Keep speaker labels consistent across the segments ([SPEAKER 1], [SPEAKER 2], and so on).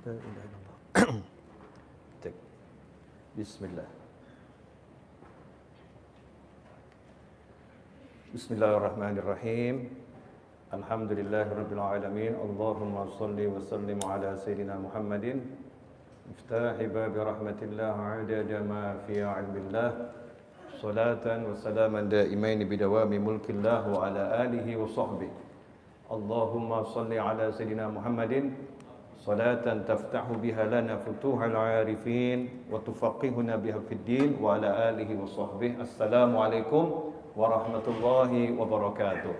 [SPEAKER 1] La ilaha illallah. Cek. Bismillah. Bismillahirrahmanirrahim. Alhamdulillahirabbil alamin. Allahumma shalli wa sallim ala sayyidina Muhammadin miftahi babi rahmatillah adada ma fi ilmillah. Salatan wa salaman daimain bidawami mulkillah wa ala alihi wa sahbihi. Allahumma shalli ala sayyidina Muhammadin salatan taftahu biha lana futuhal arifin wa tufaqihuna biha fid din wa ala alihi wa sahbihi. Assalamualaikum warahmatullahi wabarakatuh.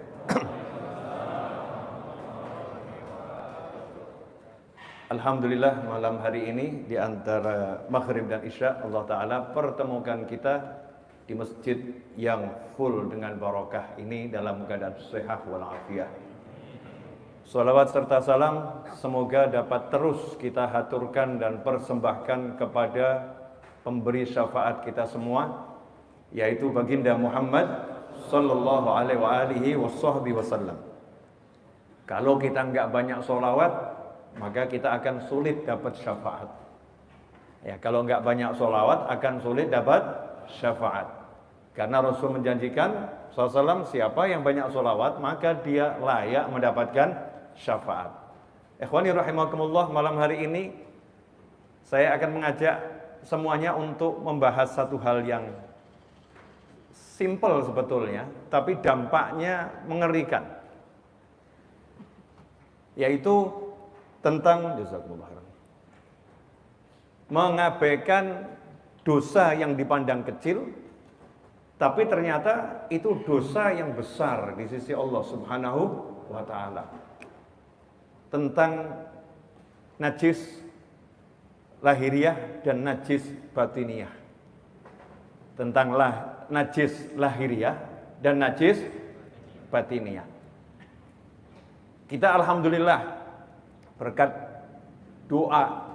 [SPEAKER 1] Alhamdulillah, malam hari ini di antara maghrib dan isya Allah Ta'ala pertemukan kita di masjid yang full dengan barokah ini dalam keadaan sehat walafiat. Salawat serta salam semoga dapat terus kita haturkan dan persembahkan kepada pemberi syafaat kita semua, yaitu baginda Muhammad sallallahu alaihi wasallam. Kalau kita enggak banyak sholawat, maka kita akan sulit dapat syafaat. Ya, kalau enggak banyak sholawat akan sulit dapat syafaat. Karena Rasul menjanjikan SAW, siapa yang banyak sholawat maka dia layak mendapatkan syafaat. Ikhwani rahimakumullah, malam hari ini saya akan mengajak semuanya untuk membahas satu hal yang simple sebetulnya, tapi dampaknya mengerikan, yaitu tentang mengabaikan dosa yang dipandang kecil, tapi ternyata itu dosa yang besar di sisi Allah Subhanahu wa Ta'ala. Tentang najis lahiriah dan najis batiniyah. Tentang najis lahiriah dan najis batiniyah. Kita alhamdulillah berkat doa,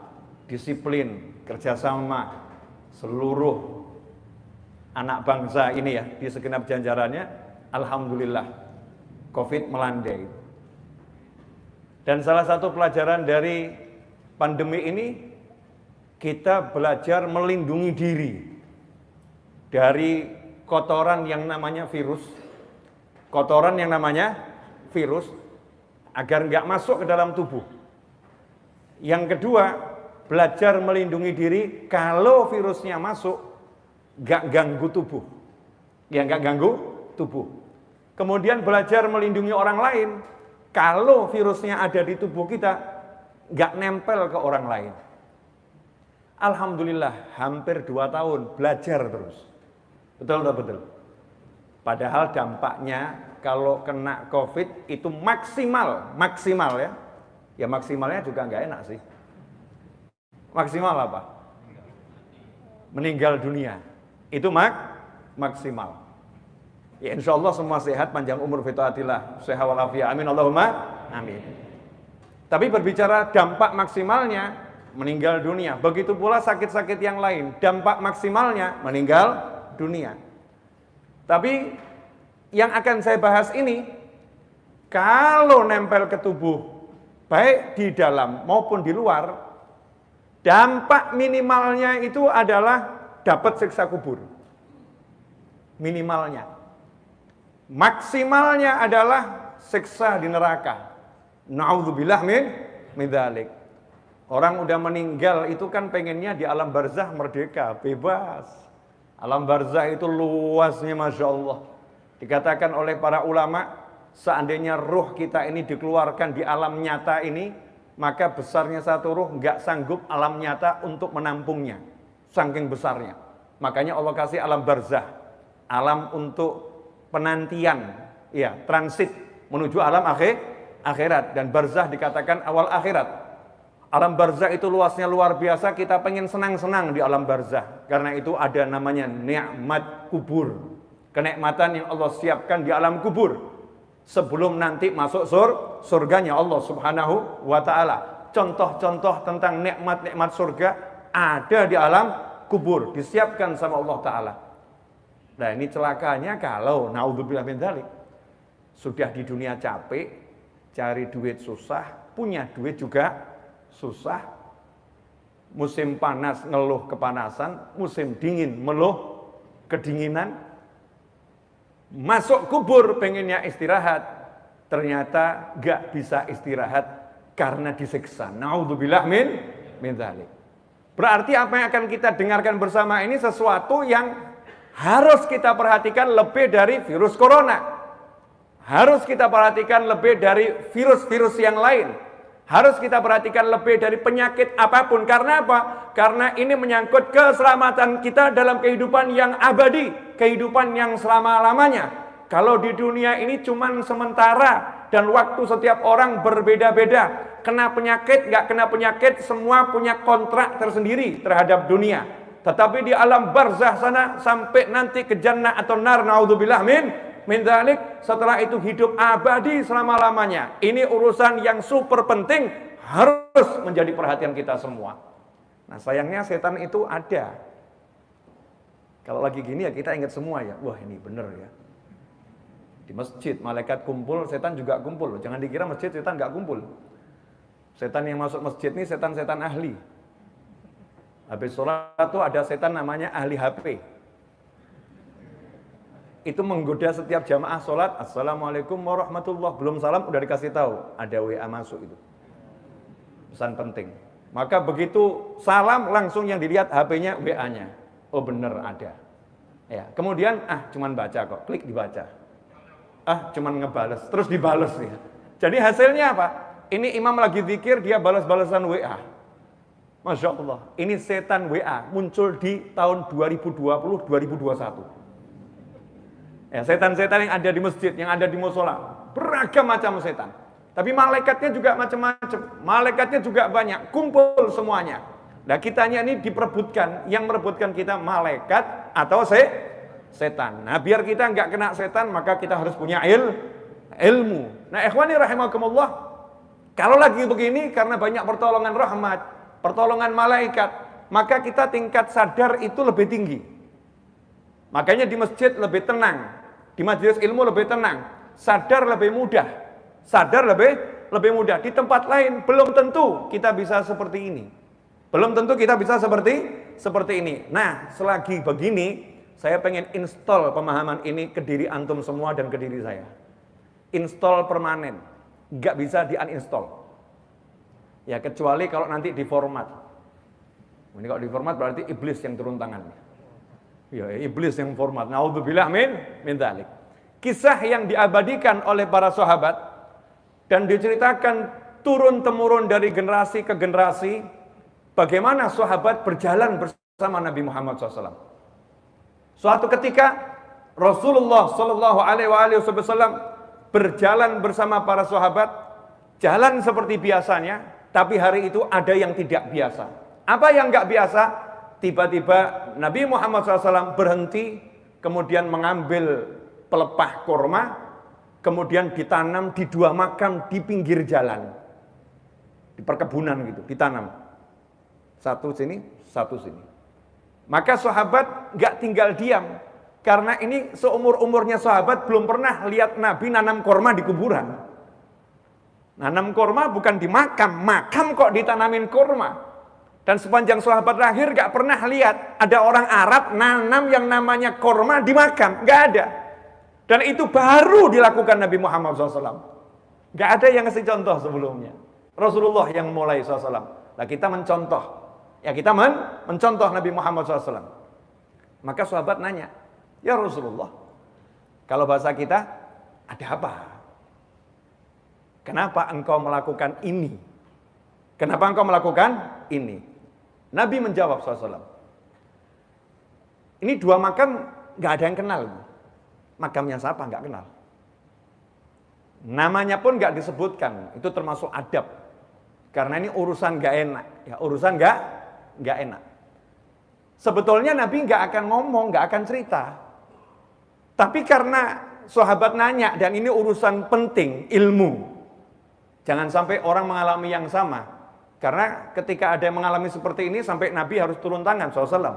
[SPEAKER 1] disiplin, kerjasama seluruh anak bangsa ini ya, di segenap jajarannya, alhamdulillah Covid melandai. Dan salah satu pelajaran dari pandemi ini, kita belajar melindungi diri dari kotoran yang namanya virus, agar nggak masuk ke dalam tubuh. Yang kedua, belajar melindungi diri kalau virusnya masuk, nggak ganggu tubuh, ya nggak ganggu tubuh. Kemudian belajar melindungi orang lain kalau virusnya ada di tubuh kita, nggak nempel ke orang lain. Alhamdulillah, hampir 2 tahun belajar terus, betul. Padahal dampaknya kalau kena COVID itu maksimal ya maksimalnya juga nggak enak sih. Maksimal apa? Meninggal dunia. Itu maksimal. Ya insya Allah semua sehat, panjang umur, fitaatillah, sehat walafiat. Amin Allahumma amin. Tapi berbicara dampak maksimalnya meninggal dunia. Begitu pula sakit-sakit yang lain, dampak maksimalnya meninggal dunia. Tapi yang akan saya bahas ini, kalau nempel ke tubuh, baik di dalam maupun di luar, dampak minimalnya itu adalah dapat siksa kubur. Minimalnya. Maksimalnya adalah siksa di neraka. Na'udzubillah min dzalik. Orang udah meninggal itu kan pengennya di alam barzah merdeka, bebas. Alam barzah itu luasnya Masya Allah. Dikatakan oleh para ulama, seandainya ruh kita ini dikeluarkan di alam nyata ini, maka besarnya satu ruh nggak sanggup alam nyata untuk menampungnya. Saking besarnya. Makanya Allah kasih alam barzah, alam untuk penantian, ya, transit menuju alam akhirat. Dan barzah dikatakan awal akhirat. Alam barzah itu luasnya luar biasa, kita pengen senang-senang di alam barzah. Karena itu ada namanya nikmat kubur. Kenikmatan yang Allah siapkan di alam kubur. Sebelum nanti masuk surganya Allah Subhanahu wa Ta'ala. Contoh-contoh tentang nikmat-nikmat surga ada di alam kubur, disiapkan sama Allah Ta'ala. Nah ini celakanya kalau naudzubillah min dzalik, sudah di dunia capek, cari duit susah, punya duit juga susah, Musim panas ngeluh kepanasan, musim dingin meluh kedinginan. Masuk kubur pengennya istirahat, ternyata gak bisa istirahat karena disiksa. Naudzubillah min dzalik. Berarti apa yang akan kita dengarkan bersama ini sesuatu yang harus kita perhatikan lebih dari virus corona. Harus kita perhatikan lebih dari virus-virus yang lain. Harus kita perhatikan lebih dari penyakit apapun. Karena apa? Karena ini menyangkut keselamatan kita dalam kehidupan yang abadi, kehidupan yang selama-lamanya. Kalau di dunia ini cuma sementara dan waktu setiap orang berbeda-beda. Kena penyakit, nggak kena penyakit, semua punya kontrak tersendiri terhadap dunia. Tetapi di alam barzah sana sampai nanti ke jannah atau nar, naudzubillah min dzalik, setelah itu hidup abadi selama-lamanya. Ini urusan yang super penting, harus menjadi perhatian kita semua. Nah, sayangnya setan itu ada. Kalau lagi gini ya kita ingat semua ya. Wah, ini bener ya. Di masjid malaikat kumpul, setan juga kumpul. Jangan dikira masjid setan nggak kumpul. Setan yang masuk masjid ini setan-setan ahli. Habis sholat tuh ada setan namanya ahli HP. Itu menggoda setiap jamaah sholat. Assalamualaikum warahmatullahi. Belum salam udah dikasih tahu ada WA masuk itu. Pesan penting. Maka begitu salam langsung yang dilihat HP-nya WA-nya. Oh bener ada. Ya, kemudian cuman baca kok, klik dibaca. Cuman ngebales, terus dibales ya. Jadi hasilnya apa? Ini imam lagi zikir, dia balas-balasan WA. Masya Allah, ini setan WA muncul di tahun 2020-2021. Ya, setan-setan yang ada di masjid, yang ada di musola, beragam macam setan. Tapi malaikatnya juga macam-macam, malaikatnya juga banyak, kumpul semuanya. Nah kitanya ini diperebutkan, yang merebutkan kita malaikat atau setan. Nah biar kita nggak kena setan, maka kita harus punya ilmu. Nah ikhwani rahimakumullah, kalau lagi begini karena banyak pertolongan rahmat, pertolongan malaikat, maka kita tingkat sadar itu lebih tinggi. Makanya di masjid lebih tenang. Di majelis ilmu lebih tenang, sadar lebih mudah, sadar lebih mudah. Di tempat lain belum tentu kita bisa seperti ini, belum tentu kita bisa seperti ini. Nah, selagi begini, saya pengen install pemahaman ini ke diri antum semua dan ke diri saya. Install permanen, nggak bisa di uninstall. Ya kecuali kalau nanti diformat. Ini kalau diformat berarti iblis yang turun tangannya. Ya, iblis yang format. Naudzubillah min dzalik. Kisah yang diabadikan oleh para sahabat dan diceritakan turun-temurun dari generasi ke generasi, bagaimana sahabat berjalan bersama Nabi Muhammad SAW. Suatu ketika Rasulullah SAW berjalan bersama para sahabat, jalan seperti biasanya, tapi hari itu ada yang tidak biasa. Apa yang nggak biasa? Tiba-tiba Nabi Muhammad SAW berhenti, kemudian mengambil pelepah kurma, kemudian ditanam di 2 makam di pinggir jalan, di perkebunan gitu, ditanam. Satu sini, satu sini. Maka sahabat nggak tinggal diam, karena ini seumur-umurnya sahabat belum pernah lihat Nabi nanam kurma di kuburan. Nanam kurma bukan di makam, makam kok ditanamin kurma. Dan sepanjang sahabat lahir gak pernah lihat ada orang Arab nanam yang namanya kurma di makam, gak ada. Dan itu baru dilakukan Nabi Muhammad SAW. Gak ada yang ngasih contoh sebelumnya. Rasulullah yang mulai SAW. Nah kita mencontoh, ya kita mencontoh Nabi Muhammad SAW. Maka sahabat nanya, ya Rasulullah, kalau bahasa kita, ada apa? Kenapa engkau melakukan ini? Kenapa engkau melakukan ini? Nabi menjawab SAW. Ini 2 makam gak ada yang kenal. Makamnya siapa gak kenal. Namanya pun gak disebutkan. Itu termasuk adab. Karena ini urusan gak enak. Ya, urusan gak enak. Sebetulnya Nabi gak akan ngomong, gak akan cerita. Tapi karena sahabat nanya dan ini urusan penting, ilmu. Jangan sampai orang mengalami yang sama. Karena ketika ada yang mengalami seperti ini, sampai Nabi harus turun tangan SAW.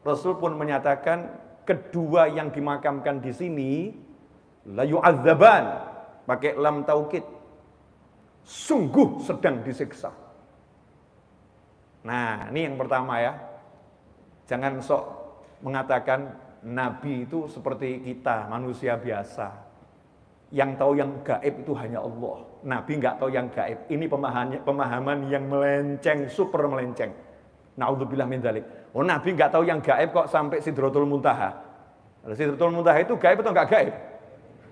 [SPEAKER 1] Rasul pun menyatakan, kedua yang dimakamkan di sini, la yu'adzaban, pakai lam taukid, sungguh sedang disiksa. Nah, ini yang pertama ya. Jangan sok mengatakan Nabi itu seperti kita, manusia biasa. Yang tahu yang gaib itu hanya Allah. Nabi nggak tahu yang gaib. Ini pemahaman yang melenceng, super melenceng. Na'udzubillah min dzalik. Oh, Nabi nggak tahu yang gaib kok sampai Sidratul Muntaha. Sidratul Muntaha itu gaib atau nggak gaib?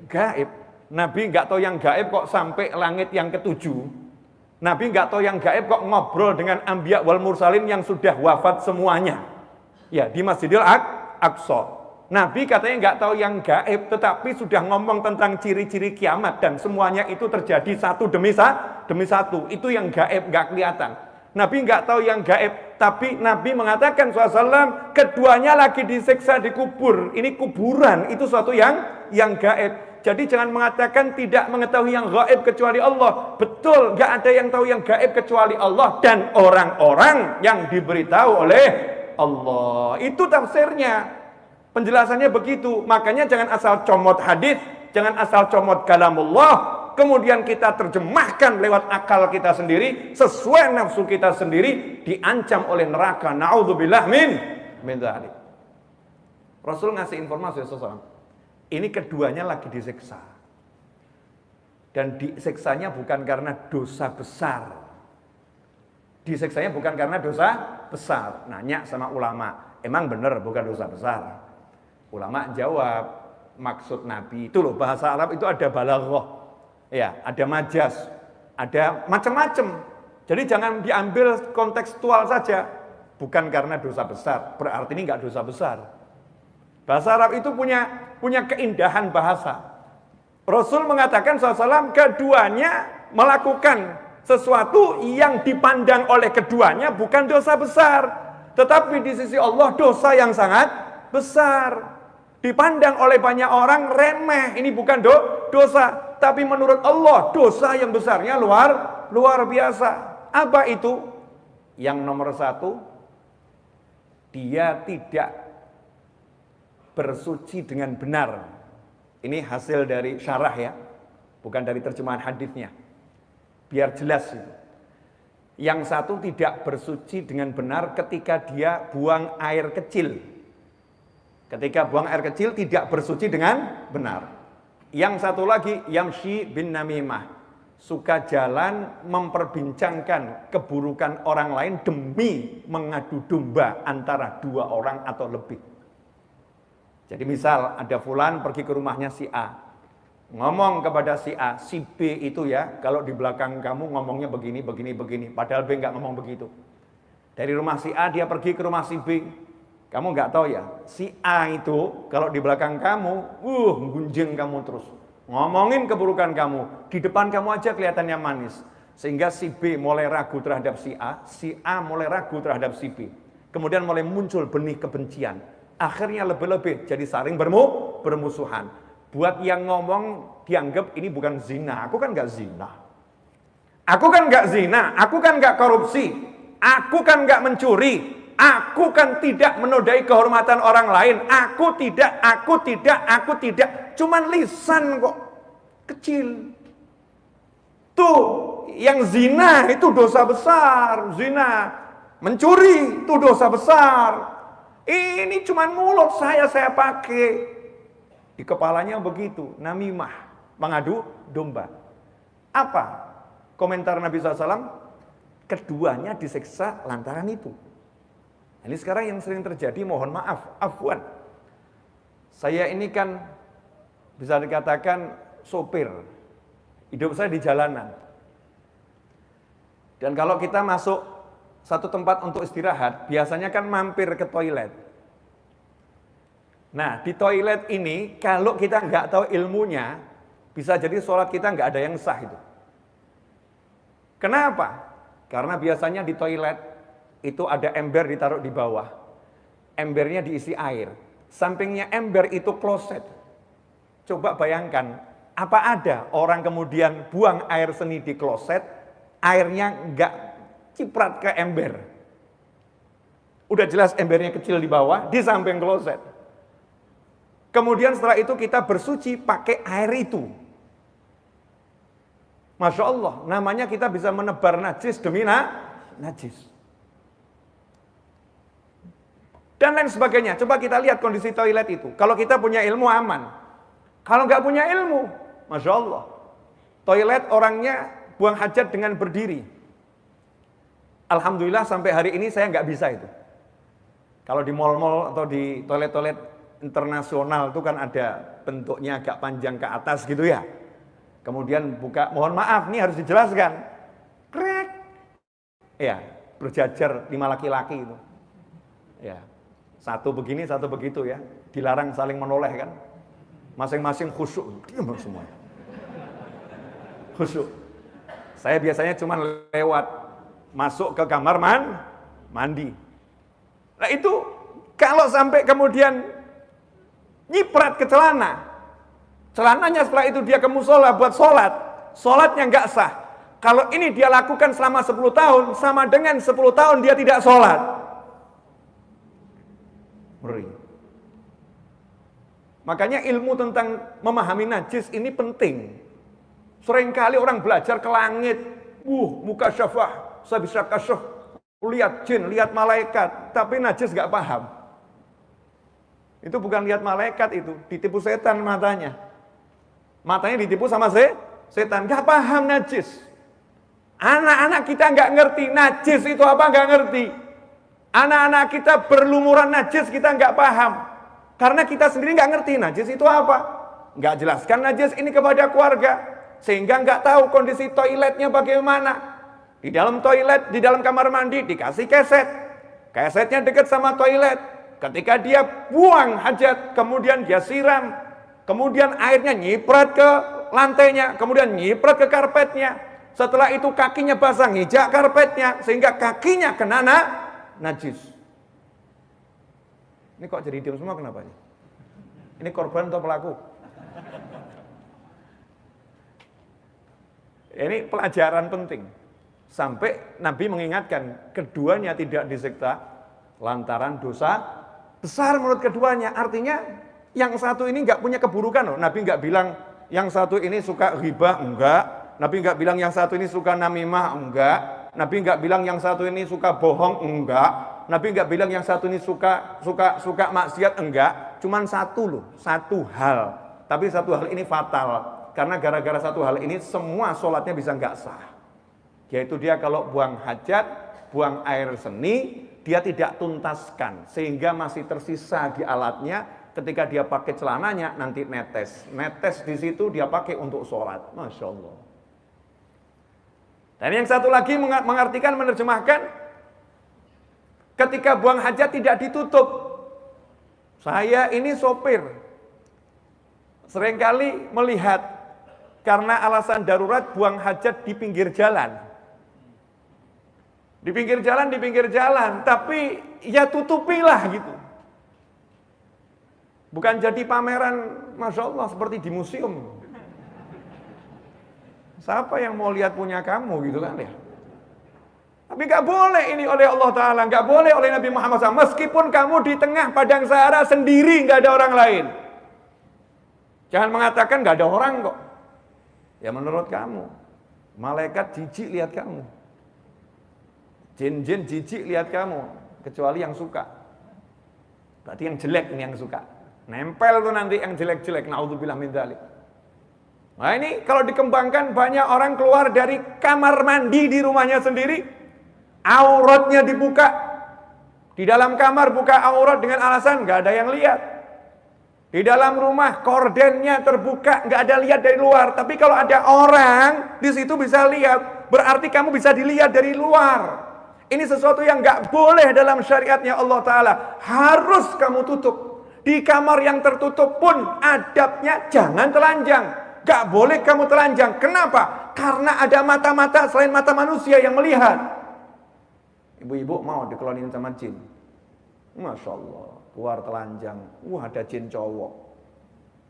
[SPEAKER 1] Gaib. Nabi nggak tahu yang gaib kok sampai langit yang ketujuh. Nabi nggak tahu yang gaib kok ngobrol dengan Anbiya wal Mursalin yang sudah wafat semuanya. Ya, di Masjidil Aqsa. Nabi katanya nggak tahu yang gaib, tetapi sudah ngomong tentang ciri-ciri kiamat dan semuanya itu terjadi satu demi satu. Itu yang gaib, nggak kelihatan. Nabi nggak tahu yang gaib, tapi Nabi mengatakan SAW, keduanya lagi disiksa di kubur. Ini kuburan, itu suatu yang gaib. Jadi jangan mengatakan tidak mengetahui yang gaib kecuali Allah. Betul, nggak ada yang tahu yang gaib kecuali Allah dan orang-orang yang diberitahu oleh Allah. Itu tafsirnya. Penjelasannya begitu. Makanya jangan asal comot hadis, jangan asal comot kalamullah, kemudian kita terjemahkan lewat akal kita sendiri, sesuai nafsu kita sendiri, diancam oleh neraka. Na'udzubillah min dzalik. Rasul ngasih informasi seseorang. Ini keduanya lagi disiksa. Dan disiksanya bukan karena dosa besar. Disiksanya bukan karena dosa besar. Nanya sama ulama, emang benar bukan dosa besar? Ulama jawab, maksud Nabi itu loh, bahasa Arab itu ada balaghah, ya, ada majas, ada macam-macam. Jadi jangan diambil kontekstual saja, bukan karena dosa besar, berarti ini enggak dosa besar. Bahasa Arab itu punya keindahan bahasa. Rasul mengatakan SAW, keduanya melakukan sesuatu yang dipandang oleh keduanya bukan dosa besar, tetapi di sisi Allah dosa yang sangat besar. Dipandang oleh banyak orang remeh, ini bukan dosa, tapi menurut Allah dosa yang besarnya luar biasa. Apa itu? Yang nomor satu, dia tidak bersuci dengan benar. Ini hasil dari syarah ya, bukan dari terjemahan hadisnya. Biar jelas itu. Yang satu tidak bersuci dengan benar ketika dia buang air kecil. Ketika buang air kecil tidak bersuci dengan benar. Yang satu lagi, yamshi bin namimah, suka jalan memperbincangkan keburukan orang lain demi mengadu domba antara dua orang atau lebih. Jadi misal ada fulan pergi ke rumahnya si A, ngomong kepada si A, si B itu ya, kalau di belakang kamu ngomongnya begini, padahal B nggak ngomong begitu. Dari rumah si A dia pergi ke rumah si B. Kamu nggak tahu ya, si A itu kalau di belakang kamu, gunjing kamu terus. Ngomongin keburukan kamu, di depan kamu aja kelihatannya manis. Sehingga si B mulai ragu terhadap si A mulai ragu terhadap si B. Kemudian mulai muncul benih kebencian. Akhirnya lebih-lebih jadi saling bermusuhan. Buat yang ngomong dianggap ini bukan zina, aku kan nggak zina. Aku kan nggak zina, aku kan nggak korupsi, aku kan nggak mencuri. Aku kan tidak menodai kehormatan orang lain. Aku tidak. Cuman lisan kok kecil. Tuh, yang zina itu dosa besar. Zina, mencuri itu dosa besar. Ini cuman mulut saya pakai. Di kepalanya begitu, namimah, mengadu domba. Apa komentar Nabi SAW? Keduanya disiksa lantaran itu. Ini sekarang yang sering terjadi, mohon maaf, afwan. Saya ini kan bisa dikatakan sopir. Hidup saya di jalanan. Dan kalau kita masuk satu tempat untuk istirahat, biasanya kan mampir ke toilet. Nah, di toilet ini, kalau kita nggak tahu ilmunya, bisa jadi sholat kita nggak ada yang sah itu. Kenapa? Karena biasanya di toilet, itu ada ember ditaruh di bawah. Embernya diisi air. Sampingnya ember itu kloset. Coba bayangkan, apa ada orang kemudian buang air seni di kloset, airnya enggak ciprat ke ember. Udah jelas embernya kecil di bawah, di samping kloset. Kemudian setelah itu kita bersuci pakai air itu. Masya Allah, namanya kita bisa menebar najis demi najis. dan lain sebagainya. Coba kita lihat kondisi toilet itu. Kalau kita punya ilmu aman. Kalau nggak punya ilmu, Masya Allah. Toilet orangnya buang hajat dengan berdiri. Alhamdulillah sampai hari ini saya nggak bisa itu. Kalau di mal-mal atau di toilet-toilet internasional itu kan ada bentuknya agak panjang ke atas gitu ya. Kemudian buka, mohon maaf nih harus dijelaskan. Krek. Ya, berjajar 5 laki-laki itu. Ya. Satu begini, satu begitu ya. Dilarang saling menoleh kan. Masing-masing khusyuk, diam semuanya. Khusyuk. Saya biasanya cuma lewat masuk ke kamar mandi. Nah itu kalau sampai kemudian nyiprat ke celana, celananya setelah itu dia ke musola buat sholat, sholatnya nggak sah. Kalau ini dia lakukan selama 10 tahun, sama dengan 10 tahun dia tidak sholat. Ngeri. Makanya ilmu tentang memahami najis ini penting. Seringkali orang belajar ke langit, muka syafah, saya bisa kasyaf, lihat jin, lihat malaikat, tapi najis nggak paham. Itu bukan lihat malaikat itu, ditipu setan matanya. Matanya ditipu sama setan, nggak paham najis. Anak-anak kita nggak ngerti najis itu apa, nggak ngerti. Anak-anak kita berlumuran najis kita nggak paham, karena kita sendiri nggak ngerti najis itu apa. Nggak jelaskan najis ini kepada keluarga, sehingga nggak tahu kondisi toiletnya bagaimana. Di dalam toilet, di dalam kamar mandi dikasih keset, kesetnya dekat sama toilet. Ketika dia buang hajat, kemudian dia siram, kemudian airnya nyiprat ke lantainya, kemudian nyiprat ke karpetnya. Setelah itu kakinya basah, ngijak karpetnya, sehingga kakinya kena najis. Ini kok jadi diam semua kenapa? Ini korban atau pelaku? Ini pelajaran penting. Sampai Nabi mengingatkan, keduanya tidak disiksa lantaran dosa besar menurut keduanya. Artinya yang satu ini nggak punya keburukan loh. Nabi nggak bilang yang satu ini suka ghibah, enggak. Nabi nggak bilang yang satu ini suka namimah, enggak. Nabi nggak bilang yang satu ini suka bohong, enggak. Nabi nggak bilang yang satu ini suka maksiat, enggak. Cuman satu loh, satu hal. Tapi satu hal ini fatal. Karena gara-gara satu hal ini semua sholatnya bisa nggak sah. Yaitu dia kalau buang hajat, buang air seni, dia tidak tuntaskan. Sehingga masih tersisa di alatnya, ketika dia pakai celananya nanti netes. Netes di situ dia pakai untuk sholat. Masya Allah. Dan yang satu lagi mengartikan, menerjemahkan, ketika buang hajat tidak ditutup. Saya ini sopir. Seringkali melihat karena alasan darurat buang hajat di pinggir jalan. Di pinggir jalan, tapi ya tutupilah gitu. Bukan jadi pameran, Masya Allah, seperti di museum. Siapa yang mau lihat punya kamu gitu kan ya? Tapi gak boleh ini oleh Allah Ta'ala, gak boleh oleh Nabi Muhammad SAW. Meskipun kamu di tengah padang Sahara sendiri, gak ada orang lain. Jangan mengatakan gak ada orang kok. Ya menurut kamu, malaikat jijik lihat kamu, jin-jin jijik lihat kamu, kecuali yang suka. Berarti yang jelek ini yang suka. Nempel tuh nanti yang jelek-jelek, naudzubillah min dzalik. Nah ini kalau dikembangkan, banyak orang keluar dari kamar mandi di rumahnya sendiri, auratnya dibuka. Di dalam kamar buka aurat dengan alasan gak ada yang lihat. Di dalam rumah kordennya terbuka, nggak ada lihat dari luar. Tapi kalau ada orang di situ bisa lihat, berarti kamu bisa dilihat dari luar. Ini sesuatu yang nggak boleh dalam syariatnya Allah Ta'ala. Harus kamu tutup. Di kamar yang tertutup pun adabnya jangan telanjang. Nggak boleh kamu telanjang. Kenapa? Karena ada mata-mata selain mata manusia yang melihat. Ibu-ibu mau dikelonin sama jin. Masya Allah. Keluar telanjang, ada jin cowok.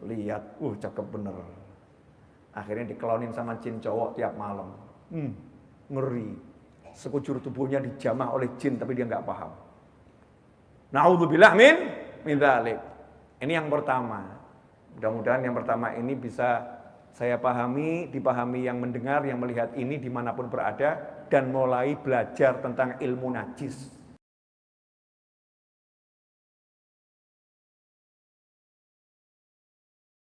[SPEAKER 1] Lihat, cakep bener. Akhirnya dikelonin sama jin cowok tiap malam. Ngeri. Sekujur tubuhnya dijamah oleh jin, tapi dia nggak paham. Naudzubillah min dzalik. Ini yang pertama. Mudah-mudahan yang pertama ini bisa saya pahami, dipahami yang mendengar, yang melihat ini dimanapun berada, dan mulai belajar tentang ilmu najis.